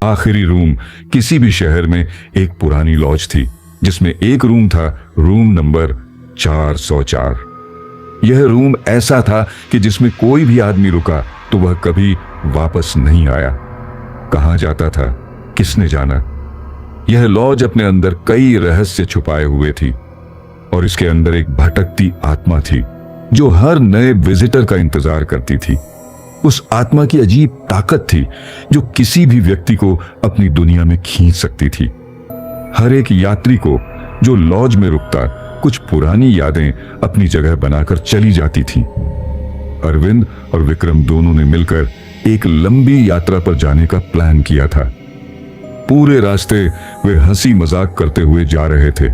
आखिरी रूम किसी भी शहर में एक पुरानी लॉज थी, जिसमें एक रूम था, रूम नंबर 404। यह रूम ऐसा था कि जिसमें कोई भी आदमी रुका तो वह कभी वापस नहीं आया। कहां जाता था, किसने जाना। यह लॉज अपने अंदर कई रहस्य छुपाए हुए थी और इसके अंदर एक भटकती आत्मा थी जो हर नए विजिटर का इंतजार करती थी। उस आत्मा की अजीब ताकत थी जो किसी भी व्यक्ति को अपनी दुनिया में खींच सकती थी। हर एक यात्री को जो लॉज में रुकता कुछ पुरानी यादें अपनी जगह बनाकर चली जाती थीं। अरविंद और विक्रम दोनों ने मिलकर एक लंबी यात्रा पर जाने का प्लान किया था। पूरे रास्ते वे हंसी मजाक करते हुए जा रहे थे,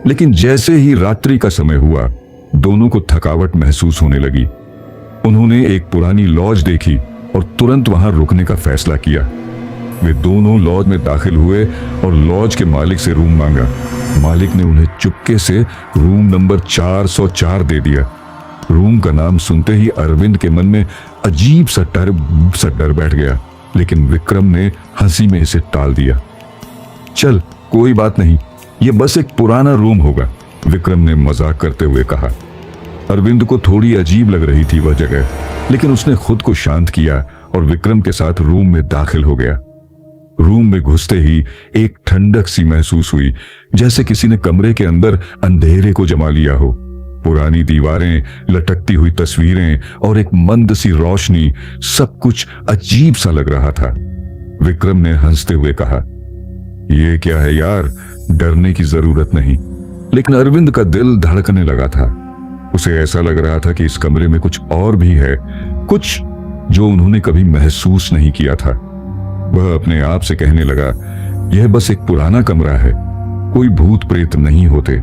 लेकिन जैसे ही रात्रि का समय हुआ दोनों को थकावट महसूस होने लगी। उन्होंने एक पुरानी लॉज देखी और तुरंत वहां रुकने का फैसला किया। वे दोनों लॉज में दाखिल हुए और लॉज के मालिक से रूम मांगा। मालिक ने उन्हें चुपके से रूम नंबर 404 दे दिया। रूम का नाम सुनते ही अरविंद के मन में अजीब सा डर बैठ गया, लेकिन विक्रम ने हंसी में इसे टाल दिया। चल कोई बात नहीं, ये बस एक पुराना रूम होगा, विक्रम ने मजाक करते हुए कहा। अरविंद को थोड़ी अजीब लग रही थी वह जगह, लेकिन उसने खुद को शांत किया और विक्रम के साथ रूम में दाखिल हो गया। रूम में घुसते ही एक ठंडक सी महसूस हुई, जैसे किसी ने कमरे के अंदर अंधेरे को जमा लिया हो। पुरानी दीवारें, लटकती हुई तस्वीरें और एक मंद सी रोशनी, सब कुछ अजीब सा लग रहा था। विक्रम ने हंसते हुए कहा, यह क्या है यार, डरने की जरूरत नहीं। लेकिन अरविंद का दिल धड़कने लगा था। उसे ऐसा लग रहा था कि इस कमरे में कुछ और भी है, कुछ जो उन्होंने कभी महसूस नहीं किया था। वह अपने आप से कहने लगा, यह बस एक पुराना कमरा है, कोई भूत प्रेत नहीं होते।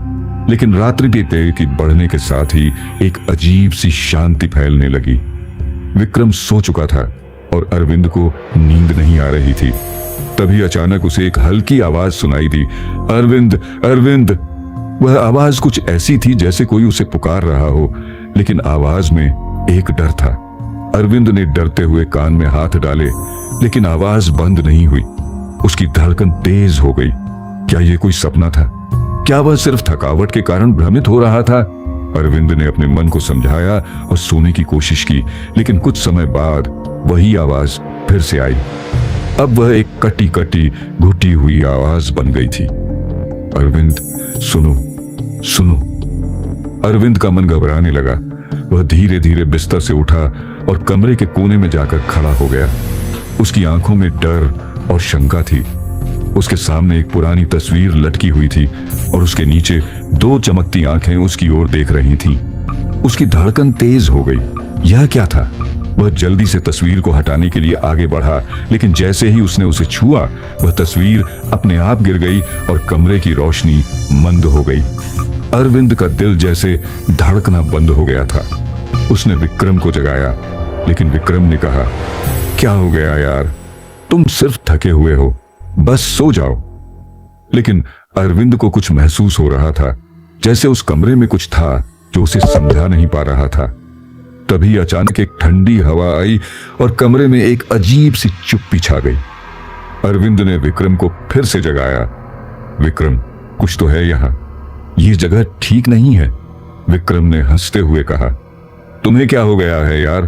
लेकिन रात्रि के बढ़ने के साथ ही एक अजीब सी शांति फैलने लगी। विक्रम सो चुका था और अरविंद को नींद नहीं आ रही थी। तभी अचानक उसे एक हल्की आवाज सुनाई दी, अरविंद, अरविंद। वह आवाज कुछ ऐसी थी जैसे कोई उसे पुकार रहा हो, लेकिन आवाज में एक डर था। अरविंद ने डरते हुए कान में हाथ डाले, लेकिन आवाज बंद नहीं हुई। उसकी धड़कन तेज हो गई। क्या यह कोई सपना था? क्या वह सिर्फ थकावट के कारण भ्रमित हो रहा था? अरविंद ने अपने मन को समझाया और सोने की कोशिश की, लेकिन कुछ समय बाद वही आवाज फिर से आई। अब वह एक कटी कटी घुटी हुई आवाज बन गई थी, अरविंद सुनो, सुनो। अरविंद का मन घबराने लगा। वह धीरे धीरे बिस्तर से उठा और कमरे के कोने में जाकर खड़ा हो गया। उसकी आंखों में डर और शंका थी। उसके सामने एक पुरानी तस्वीर लटकी हुई थी और उसके नीचे दो चमकती आंखें उसकी ओर देख रही थीं। उसकी धड़कन तेज हो गई। यह क्या था? वह जल्दी से तस्वीर को हटाने के लिए आगे बढ़ा, लेकिन जैसे ही उसने उसे छुआ, वह तस्वीर अपने आप गिर गई और कमरे की रोशनी मंद हो गई। अरविंद का दिल जैसे धड़कना बंद हो गया था। उसने विक्रम को जगाया, लेकिन विक्रम ने कहा, क्या हो गया यार, तुम सिर्फ थके हुए हो, बस सो जाओ। लेकिन अरविंद को कुछ महसूस हो रहा था, जैसे उस कमरे में कुछ था जो उसे समझा नहीं पा रहा था। तभी अचानक एक ठंडी हवा आई और कमरे में एक अजीब सी चुप्पी छा गई। अरविंद ने विक्रम को फिर से जगाया। विक्रम, कुछ तो है यहाँ, ये जगह ठीक नहीं है, विक्रम ने हंसते हुए कहा। तुम्हें क्या हो गया है यार,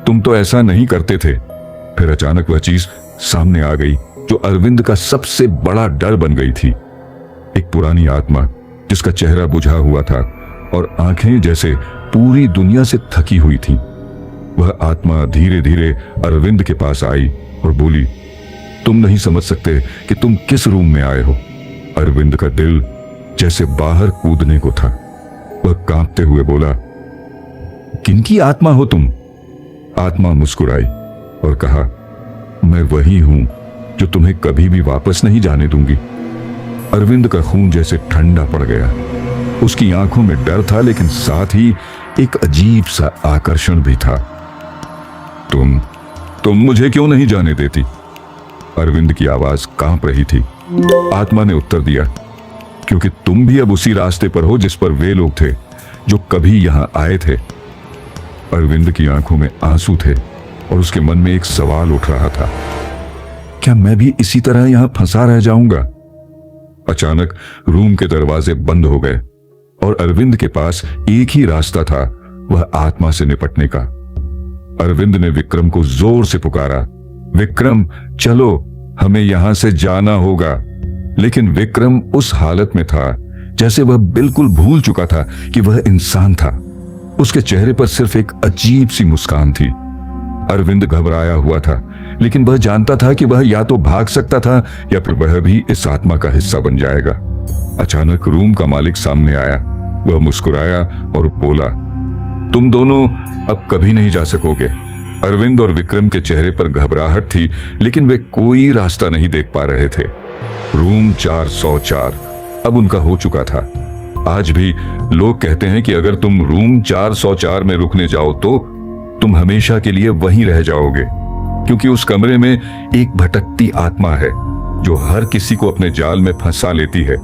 तुम तो ऐसा नहीं करते थे। फिर अचानक वह चीज सामने आ गई जो अरविंद का सबसे बड़ा डर बन गई थी। एक पुरानी आत्मा जिसका चेहरा बुझा हुआ था और आंखें जैसे पूरी दुनिया से थकी हुई थी। वह आत्मा धीरे धीरे अरविंद के पास आई और बोली, तुम नहीं समझ सकते कि तुम किस रूम में आए हो। अरविंद का दिल जैसे बाहर कूदने को था। वह कांपते हुए बोला, किनकी आत्मा हो तुम? आत्मा मुस्कुराई और कहा, मैं वही हूं जो तुम्हें कभी भी वापस नहीं जाने दूंगी। अरविंद का खून जैसे ठंडा पड़ गया। उसकी आंखों में डर था, लेकिन साथ ही एक अजीब सा आकर्षण भी था। तुम मुझे क्यों नहीं जाने देती? अरविंद की आवाज कांप रही थी। आत्मा ने उत्तर दिया, क्योंकि तुम भी अब उसी रास्ते पर हो जिस पर वे लोग थे जो कभी यहां आए थे। अरविंद की आंखों में आंसू थे और उसके मन में एक सवाल उठ रहा था, क्या मैं भी इसी तरह यहां फंसा रह जाऊंगा? अचानक रूम के दरवाजे बंद हो गए और अरविंद के पास एक ही रास्ता था, वह आत्मा से निपटने का। अरविंद ने विक्रम को जोर से पुकारा, विक्रम चलो, हमें यहां से जाना होगा। लेकिन विक्रम उस हालत में था जैसे वह बिल्कुल भूल चुका था कि वह इंसान था। उसके चेहरे पर सिर्फ एक अजीब सी मुस्कान थी। अरविंद घबराया हुआ था, लेकिन वह जानता था कि वह या तो भाग सकता था या फिर वह भी इस आत्मा का हिस्सा बन जाएगा। अचानक रूम का मालिक सामने आया। वह मुस्कुराया और बोला, तुम दोनों अब कभी नहीं जा सकोगे। अरविंद और विक्रम के चेहरे पर घबराहट थी, लेकिन वे कोई रास्ता नहीं देख पा रहे थे। रूम 404 अब उनका हो चुका था। आज भी लोग कहते हैं कि अगर तुम रूम 404 में रुकने जाओ तो तुम हमेशा के लिए वहीं रह जाओगे, क्योंकि उस कमरे में एक भटकती आत्मा है जो हर किसी को अपने जाल में फंसा लेती है।